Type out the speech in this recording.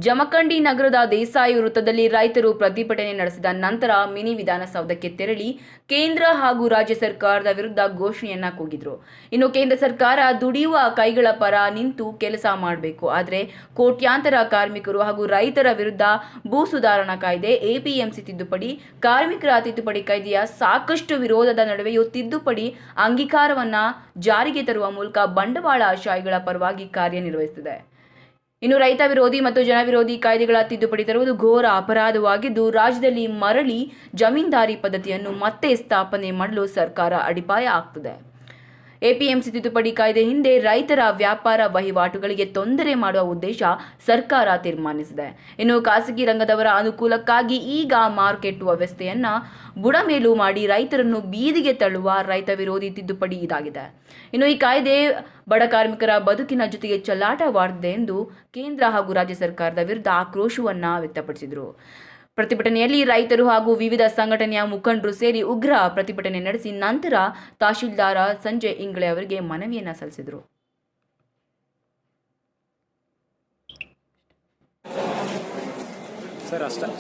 ಜಮಖಂಡಿ ನಗರದ ದೇಸಾಯಿ ವೃತ್ತದಲ್ಲಿ ರೈತರು ಪ್ರತಿಭಟನೆ ನಡೆಸಿದ ನಂತರ ಮಿನಿ ವಿಧಾನಸೌಧಕ್ಕೆ ತೆರಳಿ ಕೇಂದ್ರ ಹಾಗೂ ರಾಜ್ಯ ಸರ್ಕಾರದ ವಿರುದ್ಧ ಘೋಷಣೆಯನ್ನ ಕೂಗಿದ್ರು. ಇನ್ನು ಕೇಂದ್ರ ಸರ್ಕಾರ ದುಡಿಯುವ ಕೈಗಳ ಪರ ನಿಂತು ಕೆಲಸ ಮಾಡಬೇಕು, ಆದರೆ ಕೋಟ್ಯಾಂತರ ಕಾರ್ಮಿಕರು ಹಾಗೂ ರೈತರ ವಿರುದ್ಧ ಭೂ ಸುಧಾರಣಾ ಕಾಯ್ದೆ, ಎಪಿಎಂಸಿ ತಿದ್ದುಪಡಿ, ಕಾರ್ಮಿಕರ ತಿದ್ದುಪಡಿ ಕಾಯ್ದೆಯ ಸಾಕಷ್ಟು ವಿರೋಧದ ನಡುವೆಯೂ ತಿದ್ದುಪಡಿ ಅಂಗೀಕಾರವನ್ನ ಜಾರಿಗೆ ತರುವ ಮೂಲಕ ಬಂಡವಾಳಶಾಹಿಗಳ ಪರವಾಗಿ ಕಾರ್ಯನಿರ್ವಹಿಸುತ್ತಿದೆ. ಇನ್ನು ರೈತ ವಿರೋಧಿ ಮತ್ತು ಜನ ವಿರೋಧಿ ಕಾಯ್ದೆಗಳ ತಿದ್ದುಪಡಿ ತರುವುದು ಘೋರ ಅಪರಾಧವಾಗಿದ್ದು, ರಾಜ್ಯದಲ್ಲಿ ಮರಳಿ ಜಮೀನ್ದಾರಿ ಪದ್ಧತಿಯನ್ನು ಮತ್ತೆ ಸ್ಥಾಪನೆ ಮಾಡಲು ಸರ್ಕಾರ ಅಡಿಪಾಯ ಹಾಕ್ತಿದೆ. ಎಪಿಎಂಸಿ ತಿದ್ದುಪಡಿ ಕಾಯ್ದೆ ಹಿಂದೆ ರೈತರ ವ್ಯಾಪಾರ ವಹಿವಾಟುಗಳಿಗೆ ತೊಂದರೆ ಮಾಡುವ ಉದ್ದೇಶ ಸರ್ಕಾರ ತೀರ್ಮಾನಿಸಿದೆ. ಇನ್ನು ಖಾಸಗಿ ರಂಗದವರ ಅನುಕೂಲಕ್ಕಾಗಿ ಈಗ ಮಾರ್ಕೆಟ್ ವ್ಯವಸ್ಥೆಯನ್ನ ಬುಡಮೇಲು ಮಾಡಿ ರೈತರನ್ನು ಬೀದಿಗೆ ತಳ್ಳುವ ರೈತ ವಿರೋಧಿ ತಿದ್ದುಪಡಿ ಇದಾಗಿದೆ. ಇನ್ನು ಈ ಕಾಯ್ದೆ ಬಡ ಕಾರ್ಮಿಕರ ಬದುಕಿನ ಜೊತೆಗೆ ಚೆಲ್ಲಾಟವಾಡಿದೆ ಎಂದು ಕೇಂದ್ರ ಹಾಗೂ ರಾಜ್ಯ ಸರ್ಕಾರದ ವಿರುದ್ಧ ಆಕ್ರೋಶವನ್ನ ವ್ಯಕ್ತಪಡಿಸಿದರು. ಪ್ರತಿಭಟನೆಯಲ್ಲಿ ರೈತರು ಹಾಗೂ ವಿವಿಧ ಸಂಘಟನೆಯ ಮುಖಂಡರು ಸೇರಿ ಉಗ್ರ ಪ್ರತಿಭಟನೆ ನಡೆಸಿ ನಂತರ ತಹಶೀಲ್ದಾರ್ ಸಂಜಯ್ ಇಂಗ್ಳೆ ಅವರಿಗೆ ಮನವಿಯನ್ನ ಸಲ್ಲಿಸಿದರು. ಸರ್ ಅಷ್ಟೇ.